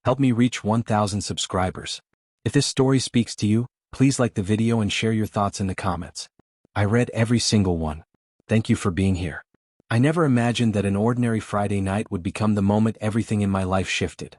Help me reach 1,000 subscribers. If this story speaks to you, please like the video and share your thoughts in the comments. I read every single one. Thank you for being here. I never imagined that an ordinary Friday night would become the moment everything in my life shifted.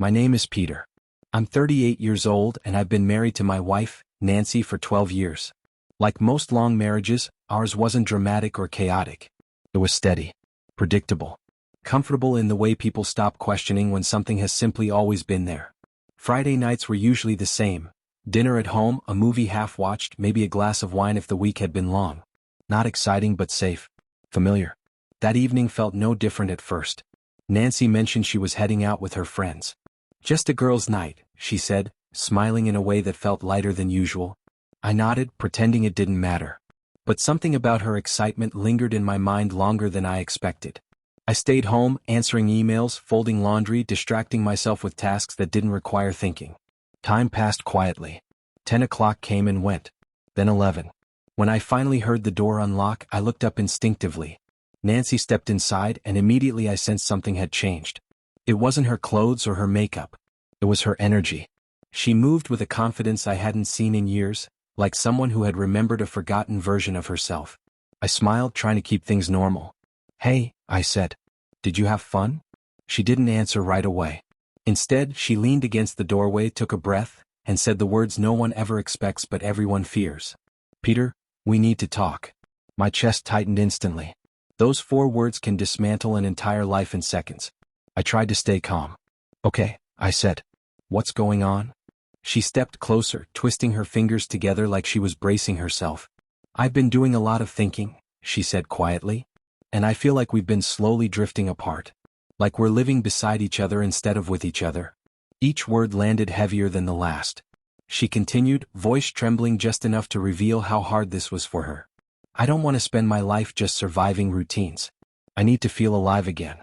My name is Peter. I'm 38 years old and I've been married to my wife, Nancy, for 12 years. Like most long marriages, ours wasn't dramatic or chaotic. It was steady, predictable, comfortable in the way people stop questioning when something has simply always been there. Friday nights were usually the same. Dinner at home, a movie half-watched, maybe a glass of wine if the week had been long. Not exciting but safe. Familiar. That evening felt no different at first. Nancy mentioned she was heading out with her friends. Just a girls' night, she said, smiling in a way that felt lighter than usual. I nodded, pretending it didn't matter. But something about her excitement lingered in my mind longer than I expected. I stayed home, answering emails, folding laundry, distracting myself with tasks that didn't require thinking. Time passed quietly. 10 o'clock came and went. Then 11. When I finally heard the door unlock, I looked up instinctively. Nancy stepped inside and immediately I sensed something had changed. It wasn't her clothes or her makeup. It was her energy. She moved with a confidence I hadn't seen in years, like someone who had remembered a forgotten version of herself. I smiled, trying to keep things normal. Hey, I said. Did you have fun? She didn't answer right away. Instead, she leaned against the doorway, took a breath, and said the words no one ever expects but everyone fears. Peter, we need to talk. My chest tightened instantly. Those 4 words can dismantle an entire life in seconds. I tried to stay calm. Okay, I said. What's going on? She stepped closer, twisting her fingers together like she was bracing herself. I've been doing a lot of thinking, she said quietly. And I feel like we've been slowly drifting apart. Like we're living beside each other instead of with each other. Each word landed heavier than the last. She continued, voice trembling just enough to reveal how hard this was for her. I don't want to spend my life just surviving routines. I need to feel alive again.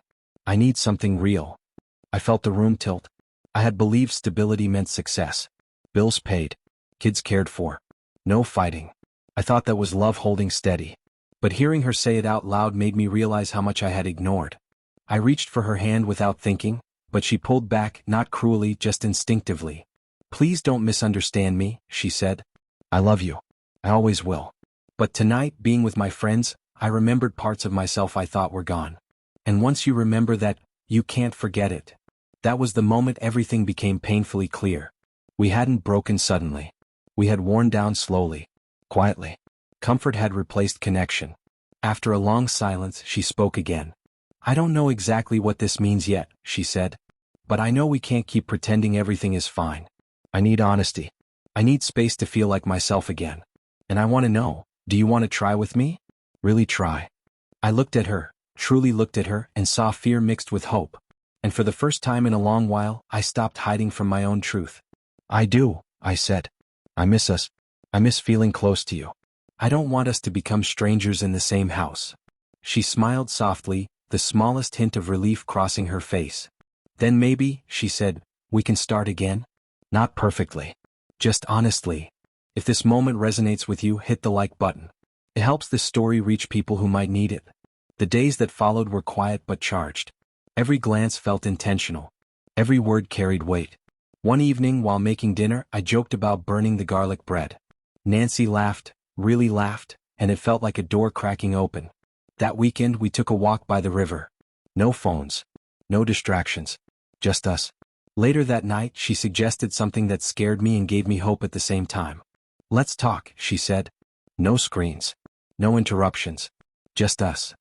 I need something real. I felt the room tilt. I had believed stability meant success. Bills paid. Kids cared for. No fighting. I thought that was love holding steady. But hearing her say it out loud made me realize how much I had ignored. I reached for her hand without thinking, but she pulled back, not cruelly, just instinctively. Please don't misunderstand me, she said. I love you. I always will. But tonight, being with my friends, I remembered parts of myself I thought were gone. And once you remember that, you can't forget it. That was the moment everything became painfully clear. We hadn't broken suddenly. We had worn down slowly, quietly. Comfort had replaced connection. After a long silence, she spoke again. I don't know exactly what this means yet, she said. But I know we can't keep pretending everything is fine. I need honesty. I need space to feel like myself again. And I want to know, do you want to try with me? Really try. I looked at her, truly looked at her, and saw fear mixed with hope. And for the first time in a long while, I stopped hiding from my own truth. I do, I said. I miss us. I miss feeling close to you. I don't want us to become strangers in the same house. She smiled softly, the smallest hint of relief crossing her face. Then maybe, she said, we can start again? Not perfectly. Just honestly. If this moment resonates with you, hit the like button. It helps this story reach people who might need it. The days that followed were quiet but charged. Every glance felt intentional. Every word carried weight. One evening, while making dinner, I joked about burning the garlic bread. Nancy laughed, really laughed, and it felt like a door cracking open. That weekend, we took a walk by the river. No phones. No distractions. Just us. Later that night, she suggested something that scared me and gave me hope at the same time. Let's talk, she said. No screens. No interruptions. Just us.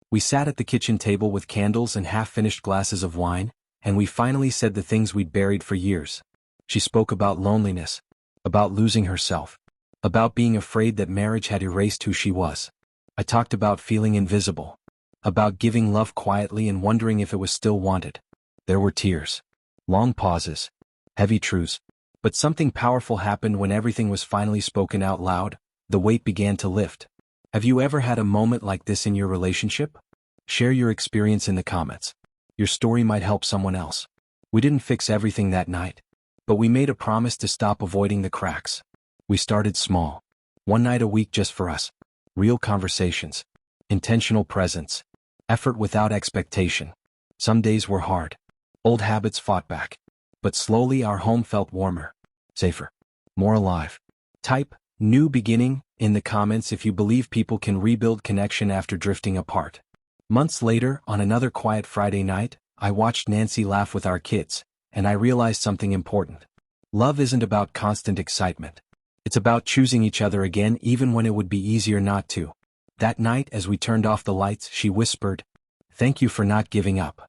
We sat at the kitchen table with candles and half-finished glasses of wine, and we finally said the things we'd buried for years. She spoke about loneliness, about losing herself, about being afraid that marriage had erased who she was. I talked about feeling invisible, about giving love quietly and wondering if it was still wanted. There were tears, long pauses, heavy truths, but something powerful happened when everything was finally spoken out loud. The weight began to lift. Have you ever had a moment like this in your relationship? Share your experience in the comments. Your story might help someone else. We didn't fix everything that night, but we made a promise to stop avoiding the cracks. We started small. One night a week just for us. Real conversations. Intentional presence. Effort without expectation. Some days were hard. Old habits fought back. But slowly our home felt warmer, safer, more alive. Type new beginning in the comments if you believe people can rebuild connection after drifting apart. Months later, on another quiet Friday night, I watched Nancy laugh with our kids, and I realized something important. Love isn't about constant excitement. It's about choosing each other again even when it would be easier not to. That night, as we turned off the lights, she whispered, "Thank you for not giving up."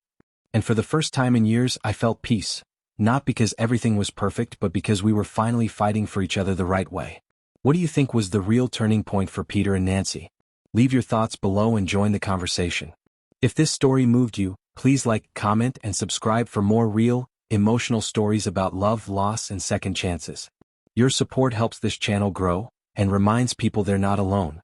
And for the first time in years, I felt peace. Not because everything was perfect, but because we were finally fighting for each other the right way. What do you think was the real turning point for Peter and Nancy? Leave your thoughts below and join the conversation. If this story moved you, please like, comment, and subscribe for more real, emotional stories about love, loss, and second chances. Your support helps this channel grow and reminds people they're not alone.